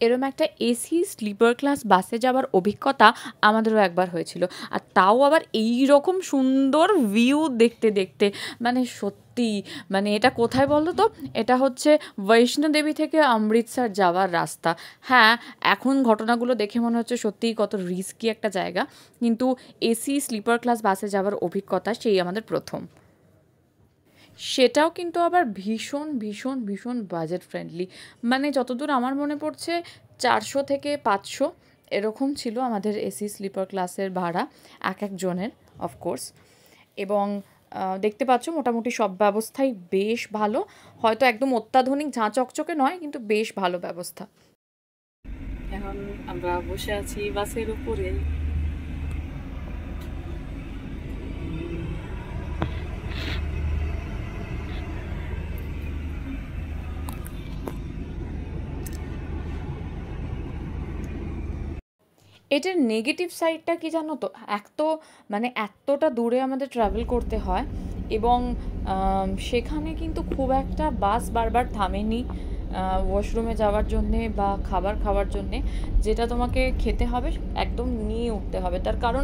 এরম একটা AC sleeper class বাসে যাওয়ার অভিজ্ঞতা আমাদেরও একবার হয়েছিল, আর তাও আবার এই রকম সুন্দর ভিউ দেখতে দেখতে। মানে সত্যি, মানে এটা কোথায় বলো তো? এটা হচ্ছে বৈষ্ণোদেবী থেকে অমৃতসর যাওয়ার রাস্তা। হ্যাঁ, এখন ঘটনাগুলো দেখে মনে হচ্ছে সত্যিই কত রিস্কি একটা জায়গা, কিন্তু এসি স্লিপার ক্লাস বাসে যাওয়ার অভিজ্ঞতা সেই আমাদের প্রথম। সেটাও কিন্তু আবার ভীষণ ভীষণ ভীষণ বাজেট ফ্রেন্ডলি। মানে যতদূর আমার মনে পড়ছে 400 থেকে 500 এরকম ছিল আমাদের এসি স্লিপার ক্লাসের ভাড়া এক একজনের, অফকোর্স। এবং দেখতে পাচ্ছ মোটামুটি সব ব্যবস্থাই বেশ ভালো। হয়তো একদম অত্যাধুনিক ঝাঁ চকচকে নয়, কিন্তু বেশ ভালো ব্যবস্থা। এখন আমরা বসে আছি বাসের উপরে। এটার নেগেটিভ সাইডটা কি জানো তো? এক তো মানে এতটা দূরে আমাদের ট্রাভেল করতে হয়, এবং সেখানে কিন্তু খুব একটা বাস বারবার থামেনি ওয়াশরুমে যাওয়ার জন্যে বা খাবার খাওয়ার জন্যে। যেটা তোমাকে খেতে হবে একদম নিয়ে উঠতে হবে, তার কারণ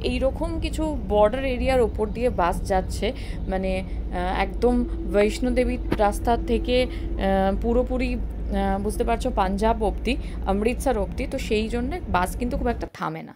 এই রকম কিছু বর্ডার এরিয়ার ওপর দিয়ে বাস যাচ্ছে। মানে একদম বৈষ্ণোদেবী রাস্তা থেকে পুরোপুরি বুঝতে পারছো পাঞ্জাব অবধি, অমৃতসর অবধি। তো সেই জন্যে বাস কিন্তু খুব একটা থামে না।